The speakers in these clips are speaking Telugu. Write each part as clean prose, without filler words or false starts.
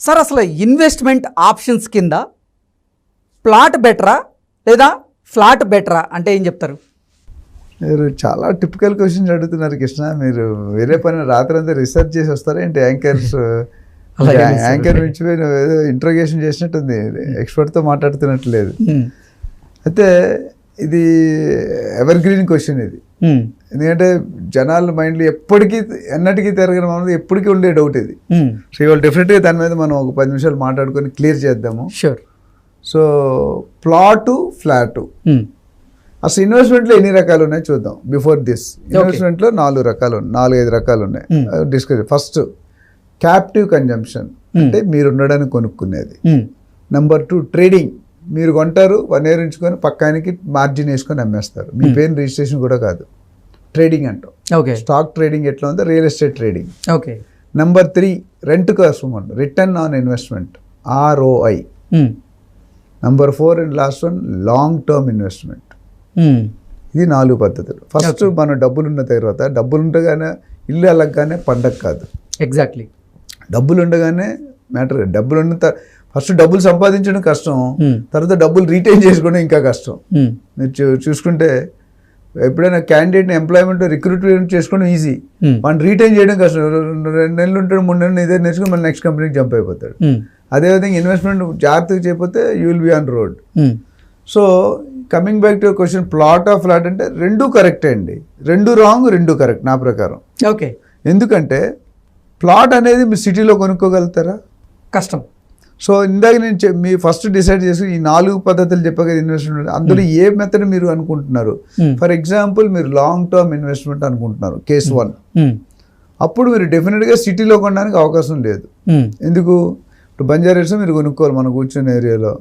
సార్ అసలు ఇన్వెస్ట్మెంట్ ఆప్షన్స్ కింద ప్లాట్ బెటరా లేదా ఫ్లాట్ బెటరా అంటే ఏం చెప్తారు? మీరు చాలా టిపికల్ క్వశ్చన్స్ అడుగుతున్నారు కృష్ణ. మీరు వేరే పని రాత్రి అంతా రీసెర్చ్ చేసి వస్తారా ఏంటి? యాంకర్ నుంచి ఏదో ఇంట్రోగేషన్ చేసినట్టుంది, ఎక్స్పర్ట్తో మాట్లాడుతున్నట్టు లేదు. అయితే ఇది ఎవర్ గ్రీన్ క్వశ్చన్ ఇది. ఎందుకంటే జనాల మైండ్లో ఎప్పటికీ ఎన్నటికీ తిరగడం అనేది ఎప్పటికీ ఉండే డౌట్ ఇది. సో ఇవాళ డెఫినెట్గా దాని మీద మనం ఒక 10 నిమిషాలు మాట్లాడుకొని క్లియర్ చేద్దాము. షూర్. సో ప్లాటు ఫ్లాటు అసలు ఇన్వెస్ట్మెంట్లో ఎన్ని రకాలు ఉన్నాయి చూద్దాం. బిఫోర్ దిస్ ఇన్వెస్ట్మెంట్లో 4-5 రకాలు ఉన్నాయి. డిస్కస్ ఫస్ట్ క్యాప్టివ్ కన్జంప్షన్ అంటే మీరు ఉండడానికి కొనుక్కునేది. నెంబర్ 2 ట్రేడింగ్, మీరు కొంటారు 1 year ఉంచుకొని పక్కానికి మార్జిన్ వేసుకొని అమ్మేస్తారు. మీ పేరు రిజిస్ట్రేషన్ కూడా కాదు, ట్రేడింగ్ అంటాం. స్టాక్ ట్రేడింగ్ ఎట్లా ఉందో real estate trading. Number 3 rent కోసం, return on investment, ROI. Number 4 and last one long term investment. ఇది 4 పద్ధతులు. ఫస్ట్ మనం డబ్బులు ఉన్న తర్వాత, డబ్బులు ఉండగానే ఇల్లు అలగ్గానే పండగ కాదు. ఎగ్జాక్ట్లీ. డబ్బులు ఉండగానే మ్యాటర్. డబ్బులు ఉన్న ఫస్ట్ డబ్బులు సంపాదించడం కష్టం, తర్వాత డబ్బులు రీటైన్ చేసుకోవడం ఇంకా కష్టం. మీరు చూసుకుంటే ఎప్పుడైనా క్యాండిడేట్ని ఎంప్లాయ్మెంట్ రిక్రూట్మెంట్ చేసుకోవడం ఈజీ, మనం రీటైన్ చేయడం కష్టం. 2 నెలలు ఉంటాడు, 3 నెలలు ఇదే నేర్చుకుని మళ్ళీ నెక్స్ట్ కంపెనీకి జంప్ అయిపోతాడు. అదేవిధంగా ఇన్వెస్ట్మెంట్ జాగ్రత్తగా చేయకపోతే you will be on road. So coming back to question, plot of flat అంటే 2 కరెక్టే అండి. 2 రాంగ్, 2 కరెక్ట్ నా ప్రకారం. ఓకే. ఎందుకంటే ప్లాట్ అనేది మీరు సిటీలో కొనుక్కోగలుగుతారా? కష్టం. సో ఇందాక నేను మీ ఫస్ట్ డిసైడ్ చేసి ఈ 4 పద్ధతులు చెప్పా కదా ఇన్వెస్ట్మెంట్, అందులో ఏ మెథడ్ మీరు అనుకుంటున్నారు? ఫర్ ఎగ్జాంపుల్ మీరు లాంగ్ టర్మ్ ఇన్వెస్ట్మెంట్ అనుకుంటున్నారు, కేస్ 1. అప్పుడు మీరు డెఫినెట్గా సిటీలో కొనడానికి అవకాశం లేదు. ఎందుకు? ఇప్పుడు బంజారా హిల్స్ మీరు కొనుక్కోవాలి, మనం కూర్చున్న ఏరియాలో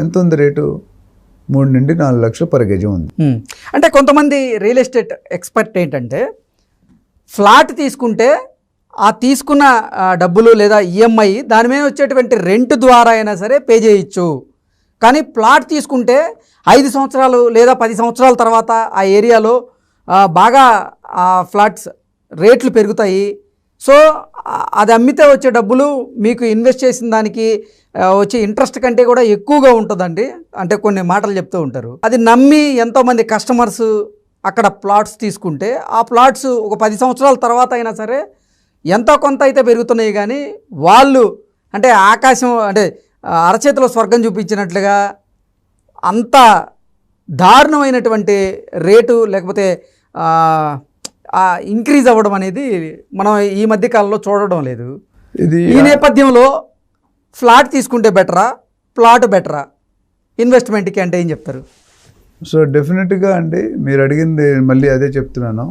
ఎంత ఉంది రేటు? 3 నుండి 4 లక్షలు పర్ గజం ఉంది. అంటే కొంతమంది రియల్ ఎస్టేట్ ఎక్స్పర్ట్ ఏంటంటే ఫ్లాట్ తీసుకుంటే ఆ తీసుకున్న డబ్బులు లేదా ఈఎంఐ దాని మీద వచ్చేటువంటి రెంట్ ద్వారా అయినా సరే పే చేయొచ్చు, కానీ ప్లాట్ తీసుకుంటే 5 సంవత్సరాలు లేదా 10 సంవత్సరాల తర్వాత ఆ ఏరియాలో బాగా ఆ ఫ్లాట్స్ రేట్లు పెరుగుతాయి. సో అది అమ్మితే వచ్చే డబ్బులు మీకు ఇన్వెస్ట్ చేసిన దానికి వచ్చే ఇంట్రెస్ట్ కంటే కూడా ఎక్కువగా ఉంటుందండి. అంటే కొన్ని మాటలు చెప్తూ ఉంటారు. అది నమ్మి ఎంతోమంది కస్టమర్స్ అక్కడ ప్లాట్స్ తీసుకుంటే ఆ ప్లాట్స్ ఒక 10 సంవత్సరాల తర్వాత అయినా సరే ఎంతో కొంత అయితే పెరుగుతున్నాయి, కానీ వాళ్ళు అంటే ఆకాశం అంటే అరచేతిలో స్వర్గం చూపించినట్లుగా అంత దారుణమైనటువంటి రేటు లేకపోతే ఇంక్రీజ్ అవ్వడం అనేది మనం ఈ మధ్య కాలంలో చూడడం లేదు. ఈ నేపథ్యంలో ఫ్లాట్ తీసుకుంటే బెటరా, ప్లాట్ బెటరా ఇన్వెస్ట్మెంట్కి అంటే ఏం చెప్తారు? సో డెఫినెట్గా అండి, మీరు అడిగింది మళ్ళీ అదే చెప్తున్నాను.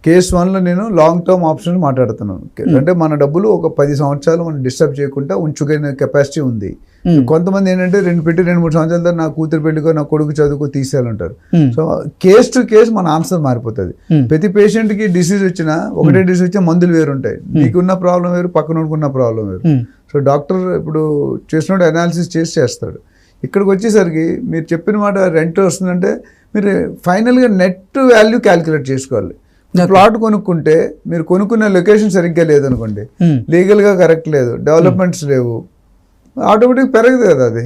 కేస్ 1లో నేను లాంగ్ టర్మ్ ఆప్షన్ మాట్లాడుతున్నాను. అంటే మన డబ్బులు ఒక 10 సంవత్సరాలు మనం డిస్టర్బ్ చేయకుండా ఉంచుకునే కెపాసిటీ ఉంది. కొంతమంది ఏంటంటే 2-3 సంవత్సరాల తర్వాత నా కూతురు పెళ్లికో నా కొడుకు చదువుకో తీసేయాలంటారు. సో కేస్ టు కేస్ మన ఆన్సర్ మారిపోతుంది. ప్రతి పేషెంట్కి డిసీజ్ వచ్చినా ఒకటే డిసీజ్ వచ్చినా మందులు వేరు ఉంటాయి. మీకున్న ప్రాబ్లం వేరు, పక్కన ఉన్న ప్రాబ్లం వేరు. సో డాక్టర్ ఇప్పుడు చేసినప్పుడు అనాలిసిస్ చేస్తాడు. ఇక్కడికి వచ్చేసరికి మీరు చెప్పిన మాట రెంట్ వస్తుందంటే మీరు ఫైనల్గా నెట్ వాల్యూ క్యాలిక్యులేట్ చేసుకోవాలి. ప్లాట్ కొనుక్కుంటే మీరు కొనుక్కున్న లొకేషన్ సరిగ్గా లేదనుకోండి, లీగల్గా కరెక్ట్ లేదు, డెవలప్మెంట్స్ లేవు, ఆటోమేటిక్ పెరగదు కదా అది.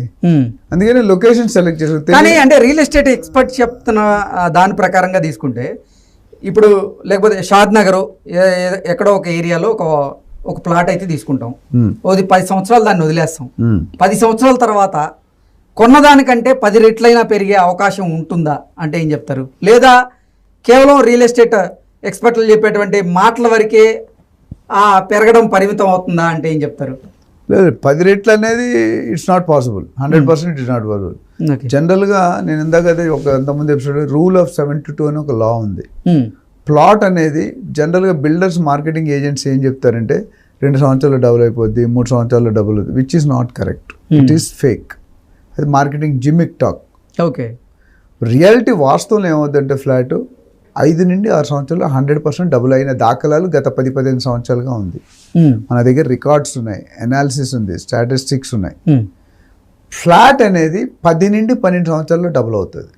అందుకని లొకేషన్ సెలెక్ట్ చేసుకోవాలి. కానీ అంటే రియల్ ఎస్టేట్ ఎక్స్పర్ట్ చెప్తున్న దాని ప్రకారంగా తీసుకుంటే ఇప్పుడు లేకపోతే షాద్ నగర్ ఎక్కడో ఒక ఏరియాలో ఒక ప్లాట్ అయితే తీసుకుంటాం, అది 10 సంవత్సరాలు దాన్ని వదిలేస్తాం. 10 సంవత్సరాల తర్వాత కొన్నదానికంటే 10 రెట్లైనా పెరిగే అవకాశం ఉంటుందా అంటే ఏం చెప్తారు? లేదా కేవలం రియల్ ఎస్టేట్ ఎక్స్పర్ట్లు చెప్పేటువంటి మాటల వరకే పెరగడం పరిమితం అవుతుందా అంటే ఏం చెప్తారు? లేదు, 10 రెట్లు అనేది it's not possible. 100% it's not possible. జనరల్గా నేను ఇందాక ఎంతమంది ఎపిసోడ్ రూల్ ఆఫ్ 72 అని ఒక లా ఉంది. ప్లాట్ అనేది జనరల్గా బిల్డర్స్, మార్కెటింగ్ ఏజెంట్స్ ఏం చెప్తారంటే 2 సంవత్సరాలు డబుల్ అయిపోద్ది, 3 సంవత్సరాలు డబుల్ అవుతుంది, which is not correct. It is fake. అది marketing gimmick talk. Okay. Reality వాస్తవంలో ఏమవుతుందంటే ఫ్లాట్ 5 నుండి 6 సంవత్సరాలు 100% డబుల్ అయిన దాఖలాలు గత 10-15 సంవత్సరాలుగా ఉంది. మన దగ్గర రికార్డ్స్ ఉన్నాయి, అనాలిసిస్ ఉంది, స్టాటిస్టిక్స్ ఉన్నాయి. ఫ్లాట్ అనేది 10 నుండి 12 సంవత్సరాల్లో డబుల్ అవుతుంది.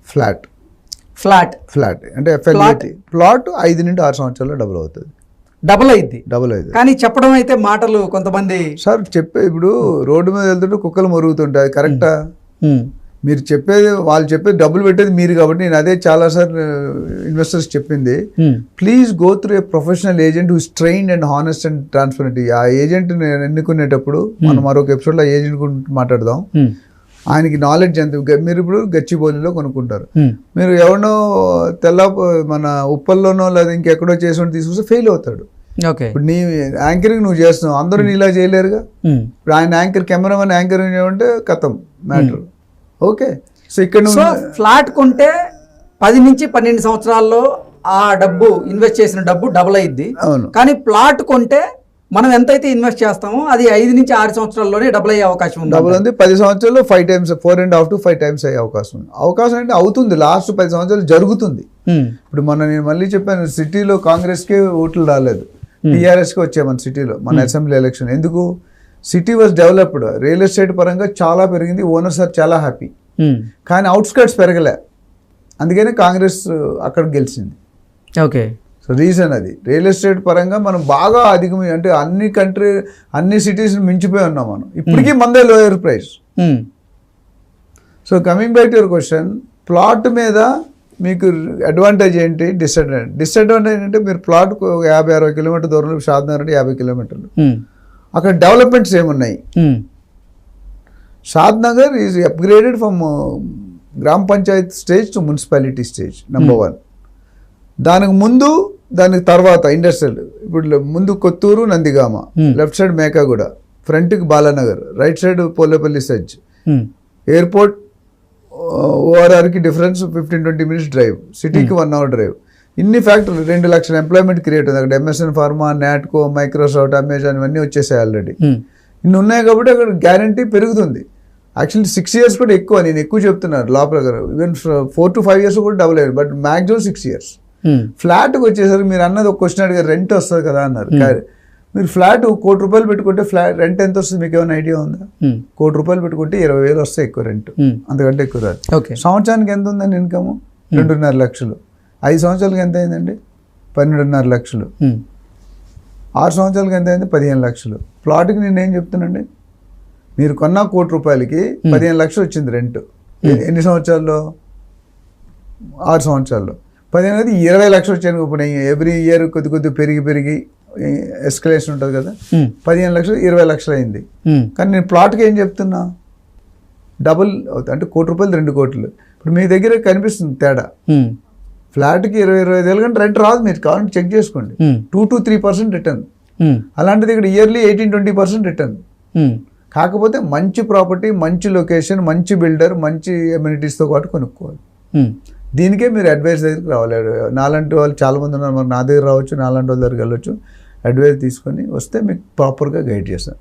ఫ్లాట్ అంటే FLAT. ప్లాట్ 5 నుండి 6 సంవత్సరాల్లో డబుల్ అవుతుంది. డబుల్ అయింది. కానీ చెప్పడం అయితే మాటలు కొంతమంది సార్ ఇప్పుడు రోడ్డు మీద వెళ్తుంటే కుక్కలు మరుగుతుంటాయి, కరెక్టా? మీరు చెప్పేది, వాళ్ళు చెప్పేది డబ్బులు పెట్టేది మీరు కాబట్టి నేను అదే చాలాసార్లు ఇన్వెస్టర్స్ చెప్పింది, please go through a professional agent who is trained and honest and transparent. ఆ ఏజెంట్ ఎన్నుకునేటప్పుడు మనం మరొక ఎపిసోడ్లో ఆ ఏజెంట్ గురించి మాట్లాడదాం. ఆయనకి నాలెడ్జ్ ఎంత. మీరు ఇప్పుడు గచ్చిబౌలిలో కొనుక్కుంటారు, మీరు ఎవరినో మన ఉప్పల్లోనో లేదా ఇంకెక్కడో చేసి తీసుకొస్తే ఫెయిల్ అవుతాడు. ఇప్పుడు నీ యాంకరింగ్ నువ్వు చేస్తున్నావు, అందరూ నీలా చేయలేరుగా. ఇప్పుడు ఆయన యాంకర్, కెమెరామెన్ యాంకరింగ్ చేయమంటే కథం మ్యాటర్. ఓకే, సో ఇక్కడ ఫ్లాట్ కొంటే 10 నుంచి 12 సంవత్సరాల్లో ఆ డబ్బు ఇన్వెస్ట్ చేసిన డబ్బు డబుల్ అయ్యింది. కానీ ప్లాట్ కొంటే మనం ఎంతైతే ఇన్వెస్ట్ చేస్తామో అది 5 నుంచి 6 సంవత్సరాల్లోనే డబుల్ అయ్యే అవకాశం ఉంది. డబుల్ ఉంది 10 సంవత్సరాల్లో 5 times, 4.5 to 5 times అయ్యే అవకాశం ఉంది. అవకాశం అంటే అవుతుంది, లాస్ట్ 10 సంవత్సరాలు జరుగుతుంది. ఇప్పుడు నేను మళ్ళీ చెప్పాను, సిటీలో కాంగ్రెస్కి ఓట్లు రాలేదు, టీఆర్ఎస్కి వచ్చాయి మన సిటీలో మన అసెంబ్లీ ఎలక్షన్. ఎందుకు? City was developed, real estate పరంగా చాలా పెరిగింది, ఓనర్స్ ఆర్ చాలా హ్యాపీ. కానీ అవుట్స్కట్స్ పెరగలే, అందుకని కాంగ్రెస్ అక్కడ గెలిచింది. ఓకే, సో రీజన్ అది. రియల్ ఎస్టేట్ పరంగా మనం బాగా అంటే అన్ని సిటీస్ మించిపోయి ఉన్నాం మనం. ఇప్పటికీ మందే lower price. So coming back to your question, plot మీద మీకు అడ్వాంటేజ్ ఏంటి, డిసడ్వాంటేజ్ అంటే మీరు ప్లాట్ 50-60 కిలోమీటర్ దూరంలో, షాద్నగర్ అంటే 50 కిలోమీటర్లు, అక్కడ డెవలప్మెంట్స్ ఏమున్నాయి? Shadnagar is upgraded from grama panchayat stage to municipality stage, number 1. దానికి ముందు, దానికి తర్వాత ఇండస్ట్రియల్. ఇప్పుడు ముందు కొత్తూరు, నందిగామ, లెఫ్ట్ సైడ్ మేకాగూడ, ఫ్రంట్కి బాలానగర్, రైట్ సైడ్ పోలేపల్లి సజ్, ఎయిర్పోర్ట్, ఓఆర్ఆర్కి డిఫరెన్స్ 15-20 minutes డ్రైవ్, సిటీకి 1 hour డ్రైవ్. ఇన్ని ఫ్యాక్టరీలు, 2 లక్షల ఎంప్లాయ్మెంట్ క్రియేట్ ఉంది అక్కడ. MSN pharma, Natco, Microsoft, Amazon ఇవన్నీ వచ్చేసాయి ఆల్రెడీ. ఇన్ని ఉన్నాయి కాబట్టి అక్కడ గ్యారంటీ పెరుగుతుంది. యాక్చువల్లీ 6 years కూడా ఎక్కువ, నేను ఎక్కువ చెప్తున్నాను లా ప్రకారం. ఈవెన్ 4 to 5 years కూడా డబుల్ అయ్యారు, బట్ మ్యాక్సిమం 6 years. ఫ్లాట్కి వచ్చేసరికి మీరు అన్నది ఒక క్వశ్చన్ అడిగారు, రెంట్ వస్తుంది కదా అన్నారు. మీరు ఫ్లాట్ ₹1,00,00,000 పెట్టుకుంటే ఫ్లాట్ రెంట్ ఎంత వస్తుంది మీకు ఏమైనా ఐడియా ఉందా? ₹1,00,00,000 పెట్టుకుంటే 20,000 వస్తాయి ఎక్కువ రెంట్, అంతకంటే ఎక్కువ రాదు. సంవత్సరానికి ఎంత ఉందండి ఇన్కమ్? 2.5 లక్షలు. 5 సంవత్సరాలకి ఎంత అయిందండి? 12.5 లక్షలు. 6 సంవత్సరాలకి ఎంత అయింది? 15 లక్షలు. ప్లాట్కి నేను ఏం చెప్తానండి, మీరు కొన్న ₹1,00,00,000కి 15 లక్షలు వచ్చింది రెంట్. ఎన్ని సంవత్సరాల్లో? 6 సంవత్సరాల్లో. 15 20 లక్షలు వచ్చాను. ఇప్పుడు ఎవ్రీ ఇయర్ కొద్ది పెరిగి ఎస్కలేషన్ ఉంటుంది కదా, 15 లక్షలు 20 లక్షలు అయింది. కానీ నేను ప్లాట్కి ఏం చెప్తున్నా, డబుల్ అవుతుంది. అంటే ₹1,00,00,000 2 కోట్లు. ఇప్పుడు మీ దగ్గర కనిపిస్తుంది తేడా. ఫ్లాట్కి 20-25 కంటే రెంట్ రాదు, మీరు కావాలంటే చెక్ చేసుకోండి. 2 to 3% రిటర్న్. అలాంటిది ఇక్కడ ఇయర్లీ 18-20% రిటర్న్. కాకపోతే మంచి ప్రాపర్టీ, మంచి లొకేషన్, మంచి బిల్డర్, మంచి ఎమ్యూనిటీస్తో పాటు కొనుక్కోవాలి. దీనికే మీరు అడ్వైస్ దగ్గరికి రావాలి. నాలాంటి వాళ్ళు చాలామంది ఉన్నారు, మరి నా దగ్గర రావచ్చు, నాలాంటి వాళ్ళ దగ్గరికి వెళ్ళొచ్చు. అడ్వైస్ తీసుకొని వస్తే మీకు ప్రాపర్గా గైడ్ చేస్తాను.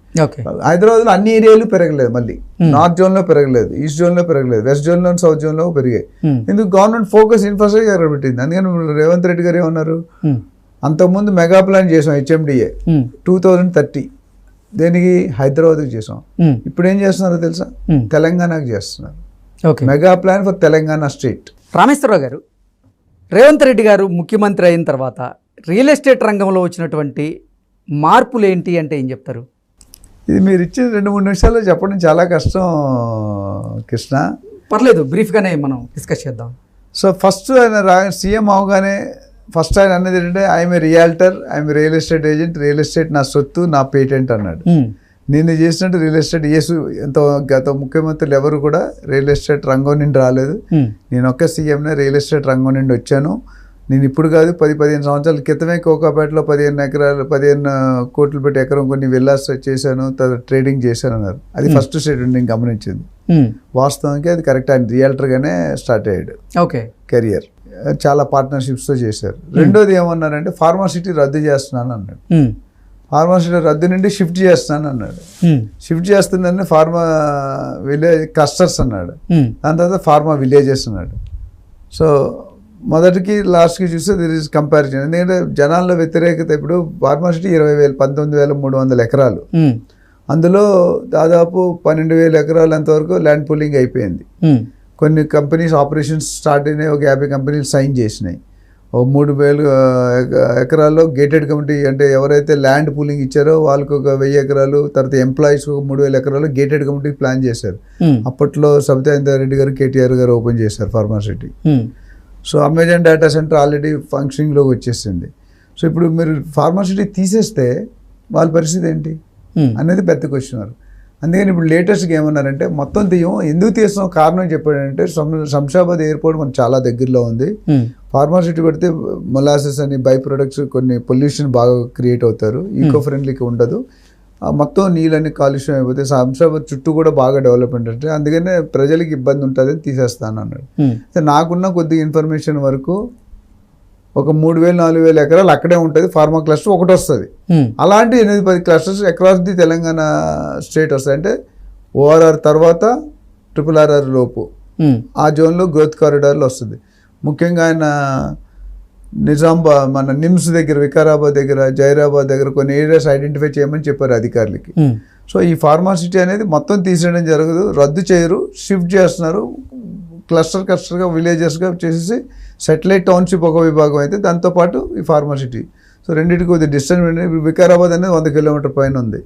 హైదరాబాద్లో అన్ని ఏరియాలు పెరగలేదు, మళ్ళీ నార్త్ జోన్లో పెరగలేదు, ఈస్ట్ జోన్లో పెరగలేదు, వెస్ట్ జోన్లో, సౌత్ జోన్లో పెరిగాయి. ఎందుకు? గవర్నమెంట్ ఫోకస్ ఇన్ఫ్రాస్ట్రక్చర్ పెట్టింది. అందుకని రేవంత్ రెడ్డి గారు ఏమన్నారు, అంతకుముందు మెగా ప్లాన్ చేసాం HMDA 2030, దేనికి? హైదరాబాద్కి చేసాం. ఇప్పుడు ఏం చేస్తున్నారో తెలుసా? తెలంగాణకి చేస్తున్నారు. Mega plan for Telangana state. Rameshwar Rao గారు, రేవంత్ రెడ్డి గారు ముఖ్యమంత్రి అయిన తర్వాత రియల్ ఎస్టేట్ రంగంలో వచ్చినటువంటి మార్పులు ఏంటి అంటే ఏం చెప్తారు? ఇది మీరు ఇచ్చిన 2-3 నిమిషాల్లో చెప్పడం చాలా కష్టం కృష్ణ. పర్లేదు, బ్రీఫ్గానే మనం డిస్కస్ చేద్దాం. సో ఫస్ట్ ఆయన సీఎం అవగానే ఫస్ట్ ఆయన అన్నది ఏంటంటే, I'm a realtor, I'm real estate agent, real estate నా సొత్తు, నా పేటెంట్ అన్నాడు. నేను చేసినట్టు రియల్ ఎస్టేట్ గత ముఖ్యమంత్రులు ఎవరు కూడా రియల్ ఎస్టేట్ రంగం నుండి రాలేదు. నేను ఒక్క సీఎంనే రియల్ ఎస్టేట్ రంగం నుండి వచ్చాను. నేను ఇప్పుడు కాదు, 10-15 సంవత్సరాల క్రితమే కోకాపేటలో 15 కోట్లు పెట్టి ఎకరం కొన్ని విల్లాస్ చేశాను, ట్రేడింగ్ చేశాను అన్నారు. అది ఫస్ట్ స్టేట్మెంట్ నేను గమనించింది. వాస్తవానికి అది కరెక్ట్. ఆయన రియాల్టర్గానే స్టార్ట్ అయ్యాడు కెరియర్. చాలా పార్ట్నర్షిప్స్తో చేశారు. రెండోది ఏమన్నారంటే, ఫార్మాసిటీ రద్దు చేస్తున్నాను అన్నాడు. ఫార్మాసిటీ రద్దు నుండి షిఫ్ట్ చేస్తున్నాను అన్నాడు. షిఫ్ట్ చేస్తుందని ఫార్మా విలేజ్ క్లస్టర్స్ అన్నాడు. దాని తర్వాత ఫార్మా విలేజెస్ అన్నాడు. సో మొదటికి లాస్ట్కి చూస్తే దిర్ ఈజ్ కంపారిజన్. ఎందుకంటే జనాల్లో వ్యతిరేకత. ఇప్పుడు ఫార్మాసిటీ 19,300 ఎకరాలు, అందులో దాదాపు 12,000 ఎకరాలు అంతవరకు ల్యాండ్ పూలింగ్ అయిపోయింది. కొన్ని కంపెనీస్ ఆపరేషన్స్ స్టార్ట్ అయినాయి, ఒక 50 కంపెనీలు సైన్ చేసినాయి. ఓ 3,000 ఎకరాల్లో గేటెడ్ కమిటీ అంటే ఎవరైతే ల్యాండ్ పూలింగ్ ఇచ్చారో వాళ్ళకి ఒక 1,000 ఎకరాలు, తర్వాత ఎంప్లాయీస్ ఒక 3,000 ఎకరాలు గేటెడ్ కమిటీ ప్లాన్ చేశారు. అప్పట్లో సబితా రెడ్డి గారు, కేటీఆర్ గారు ఓపెన్ చేశారు pharma city. So Amazon data centre already ఫంక్షనింగ్లోకి వచ్చేసింది. సో ఇప్పుడు మీరు ఫార్మాసిటీ తీసేస్తే వాళ్ళ పరిస్థితి ఏంటి అనేది పెద్ద క్వశ్చన్ మార్క్. అందుకని ఇప్పుడు లేటెస్ట్గా ఏమన్నారంటే మొత్తం తీయం, ఎందుకు తీస్తున్నాం కారణం చెప్పాడంటే శంషాబాద్ ఎయిర్పోర్ట్ మనకు చాలా దగ్గరలో ఉంది. ఫార్మాసిటీ పెడితే మొలాసెస్ అని బై ప్రొడక్ట్స్ కొన్ని పొల్యూషన్ బాగా క్రియేట్ అవుతారు, ఈకో ఫ్రెండ్లీగా ఉండదు, మొత్తం నీళ్ళని కాలుష్యం అయిపోతే శంషాబాద్ చుట్టూ కూడా బాగా డెవలప్మెంట్ అంటే అందుకనే ప్రజలకు ఇబ్బంది ఉంటుంది అని తీసేస్తాను అన్నాడు. నాకున్న కొద్ది ఇన్ఫర్మేషన్ వరకు ఒక 3,000-4,000 ఎకరాలు అక్కడే ఉంటుంది, ఫార్మా క్లస్టర్ ఒకటి వస్తుంది. అలాంటి 8-10 clusters across the Telangana state వస్తాయి. అంటే ఓఆర్ఆర్ తర్వాత RRR లోపు ఆ జోన్లో గ్రోత్ కారిడార్లో వస్తుంది. ముఖ్యంగా ఆయన మన నిమ్స్ దగ్గర, వికారాబాద్ దగ్గర, జైరాబాద్ దగ్గర కొన్ని ఏరియాస్ ఐడెంటిఫై చేయమని చెప్పారు అధికారులకి. సో ఈ ఫార్మాసిటీ అనేది మొత్తం తీసేయడం జరగదు, రద్దు చేయరు, షిఫ్ట్ చేస్తున్నారు. క్లస్టర్గా విలేజెస్గా చేసేసి సెటిలైట్ టౌన్షిప్ ఒక విభాగం అయితే దాంతోపాటు ఈ ఫార్మాసిటీ. సో రెండింటికి కొద్దిగా డిస్టెన్స్. ఇప్పుడు వికారాబాద్ అనేది 100 కిలోమీటర్ పైన ఉంది.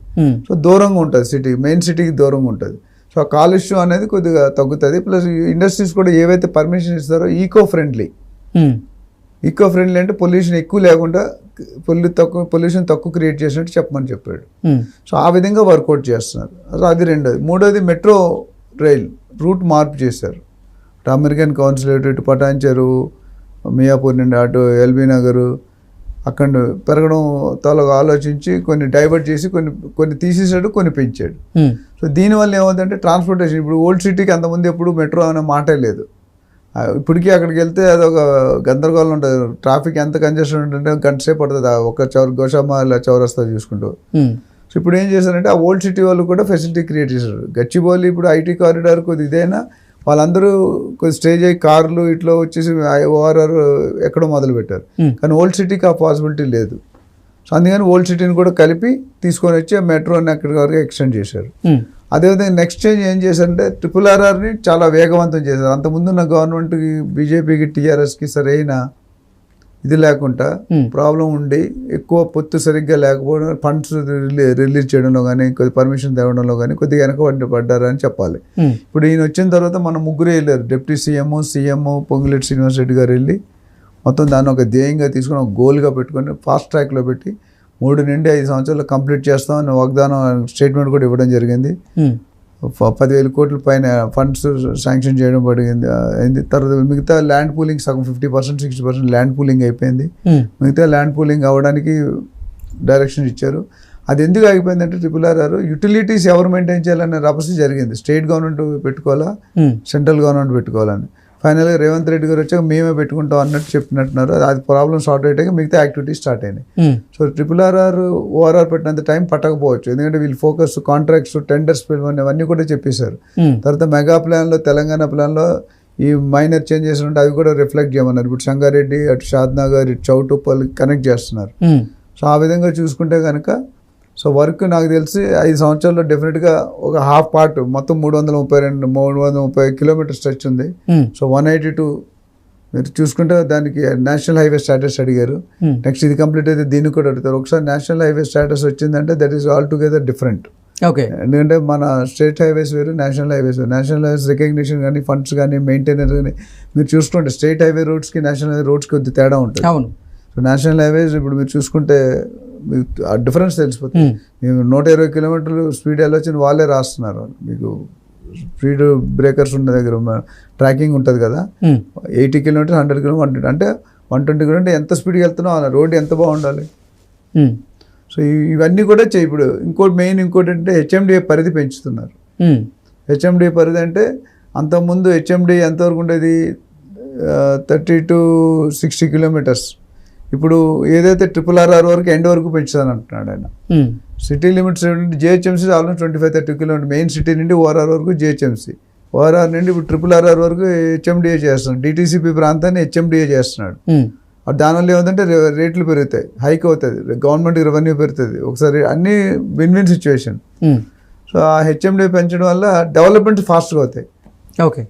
సో దూరంగా ఉంటుంది, సిటీ మెయిన్ సిటీకి దూరంగా ఉంటుంది. సో ఆ కాలుష్యం అనేది కొద్దిగా తగ్గుతుంది. ప్లస్ ఇండస్ట్రీస్ కూడా ఏవైతే పర్మిషన్ ఇస్తారో ఈకో ఫ్రెండ్లీ అంటే పొల్యూషన్ ఎక్కువ లేకుండా పొల్యూషన్ తక్కువ క్రియేట్ చేసినట్టు చెప్పమని చెప్పాడు. సో ఆ విధంగా వర్కౌట్ చేస్తున్నారు. సో అది రెండోది. మూడోది మెట్రో రైల్ రూట్ మార్పు చేశారు. అమెరికన్ కౌన్సిలేట్ ఇటు పటాన్చెరు, మియాపూర్ నుండి అటు ఎల్బీ నగర్ అక్కడ పెరగడం తాలూకు ఆలోచించి కొన్ని డైవర్ట్ చేసి కొన్ని తీసేసాడు, కొన్ని పెంచాడు. సో దీనివల్ల ఏమవుతుందంటే ట్రాన్స్పోర్టేషన్, ఇప్పుడు ఓల్డ్ సిటీకి అంతకుముందు ఎప్పుడు మెట్రో అనే మాటే లేదు. ఇప్పటికీ అక్కడికి వెళ్తే అదొక గందరగోళం ఉంటుంది, ట్రాఫిక్ ఎంత కంజెషన్ ఉంటుంటే గంట సేపు పడుతుంది ఒక గోషామాల చౌరస్తా చూసుకుంటూ. సో ఇప్పుడు ఏం చేశారంటే ఆ ఓల్డ్ సిటీ వాళ్ళు కూడా ఫెసిలిటీ క్రియేట్ చేశారు. గచ్చిబౌలి ఇప్పుడు ఐటీ కారిడార్ కొద్ది ఇదైనా వాళ్ళందరూ కొద్ది స్టేజ్ అయ్యి కార్లు ఇట్లా వచ్చేసి ఓఆర్ఆర్ ఎక్కడో మొదలు పెట్టారు. కానీ ఓల్డ్ సిటీకి ఆ పాసిబిలిటీ లేదు. సో అందుకని ఓల్డ్ సిటీని కూడా కలిపి తీసుకొని వచ్చి ఆ మెట్రోని అక్కడి వరకు ఎక్స్టెండ్ చేశారు. అదేవిధంగా నెక్స్ట్ చేంజ్ ఏం చేశారంటే RRRని చాలా వేగవంతం చేశారు. అంతకుముందున్న గవర్నమెంట్కి, బీజేపీకి, టీఆర్ఎస్కి సరైన ఇది లేకుండా ప్రాబ్లం ఉండి ఎక్కువ పొత్తు సరిగ్గా లేకపోవడం, ఫండ్స్ రిలీజ్ చేయడంలో కానీ కొద్ది పర్మిషన్ తేవడంలో కానీ కొద్దిగా వెనకబడ్డారని చెప్పాలి. ఇప్పుడు ఈయన వచ్చిన తర్వాత మన ముగ్గురే వెళ్ళారు, డిప్యూటీ సీఎం పొంగులేటి శ్రీనివాస్ రెడ్డి గారు వెళ్ళి మొత్తం దాన్ని ఒక ధ్యేయంగా తీసుకుని ఒక గోల్గా పెట్టుకొని ఫాస్ట్ ట్రాక్లో పెట్టి 3 నుండి 5 సంవత్సరాలు కంప్లీట్ చేస్తామని వాగ్దానం స్టేట్మెంట్ కూడా ఇవ్వడం జరిగింది. 10,000 కోట్ల పైన ఫండ్స్ శాంక్షన్ చేయడం అయింది. తర్వాత మిగతా ల్యాండ్ పూలింగ్ సగం 50%, 60% ల్యాండ్ పూలింగ్ అయిపోయింది. మిగతా ల్యాండ్ పూలింగ్ అవ్వడానికి డైరెక్షన్ ఇచ్చారు. అది ఎందుకు ఆగిపోయిందంటే RRR యుటిలిటీస్ ఎవరు మెయింటైన్ చేయాలనే రభస జరిగింది. స్టేట్ గవర్నమెంట్ పెట్టుకోవాలా, సెంట్రల్ గవర్నమెంట్ పెట్టుకోవాలని. ఫైనల్గా రేవంత్ రెడ్డి గారు వచ్చాక మేమే పెట్టుకుంటాం అన్నట్టు చెప్పినట్టున్నారు. అది ప్రాబ్లం సార్ట్ అయ్యాక మిగతా యాక్టివిటీస్ స్టార్ట్ అయినాయి. సో RRR ఓఆర్ఆర్ పెట్టినంత టైం పట్టకపోవచ్చు, ఎందుకంటే వీళ్ళు ఫోకస్ కాంట్రాక్ట్స్, టెండర్స్ అవన్నీ కూడా చెప్పేశారు. తర్వాత మెగా ప్లాన్లో, తెలంగాణ ప్లాన్లో ఈ మైనర్ చేంజెస్ ఉంటే అవి కూడా రిఫ్లెక్ట్ చేయమన్నారు. ఇప్పుడు సంగారెడ్డి, అటు షాద్నగర్, ఇటు చౌటుప్పల్ కనెక్ట్ చేస్తున్నారు. సో ఆ విధంగా చూసుకుంటే కనుక సో వర్క్ నాకు తెలిసి 5 సంవత్సరాల్లో డెఫినెట్గా ఒక హాఫ్ పార్ట్ మొత్తం 330 కిలోమీటర్ స్ట్రెచ్ ఉంది. సో 182 మీరు చూసుకుంటే దానికి నేషనల్ హైవే స్టేటస్ అడిగారు. నెక్స్ట్ ఇది కంప్లీట్ అయితే దీన్ని కూడా అడుగుతారు. ఒకసారి నేషనల్ హైవే స్టేటస్ వచ్చిందంటే that is all together different. Okay, ఎందుకంటే మన స్టేట్ హైవేస్ వేరు, నేషనల్ హైవేస్ వేరు. నేషనల్ హైవేస్ రికగ్నిషన్ కానీ, ఫండ్స్ కానీ, మెయింటెనెన్స్ కానీ మీరు చూసుకుంటే స్టేట్ హైవే రోడ్స్కి నేషనల్ హైవే రోడ్స్కి కొద్ది తేడా ఉంటుంది. అవును. సో నేషనల్ హైవేస్ ఇప్పుడు మీరు చూసుకుంటే మీకు ఆ డిఫరెన్స్ తెలిసిపోతుంది. మీరు 120 కిలోమీటర్లు స్పీడ్ వెళ్ళొచ్చిన వాళ్ళే రాస్తున్నారు. మీకు స్పీడ్ బ్రేకర్స్ ఉన్న దగ్గర ట్రాకింగ్ ఉంటుంది కదా, 80 కిలోమీటర్స్, 100 కిలోమీటర్ అంటే 120 కిలోమీటర్ ఎంత స్పీడ్కి వెళ్తున్నావు అలా రోడ్డు ఎంత బాగుండాలి. సో ఇవన్నీ కూడా ఇప్పుడు ఇంకోటి అంటే హెచ్ఎండిఏ పరిధి పెంచుతున్నారు. హెచ్ఎండిఏ పరిధి అంటే అంతకుముందు హెచ్ఎండిఏ ఎంతవరకు ఉండేది 30 to 60 కిలోమీటర్స్. ఇప్పుడు ఏదైతే RRR వరకు ఎండ్ వరకు పెంచుతాను అంటున్నాడు ఆయన. City limits GHMC almost 25-30 kilometre main city నుండి ఓఆర్ఆర్ వరకు జిహెచ్ఎంసీ, ఓఆర్ఆర్ నుండి ఇప్పుడు RRR వరకు హెచ్ఎండిఏ చేస్తున్నాడు. డిటీసీపీ ప్రాంతాన్ని హెచ్ఎండిఏ చేస్తున్నాడు. దానివల్ల ఏమంటే రేట్లు పెరుగుతాయి, హైక్ అవుతుంది, గవర్నమెంట్కి రెవెన్యూ పెరుగుతుంది. ఒకసారి అన్ని విన్ విన్ సిచ్యువేషన్. సో ఆ హెచ్ఎండిఏ పెంచడం వల్ల డెవలప్మెంట్ ఫాస్ట్గా అవుతాయి. ఓకే.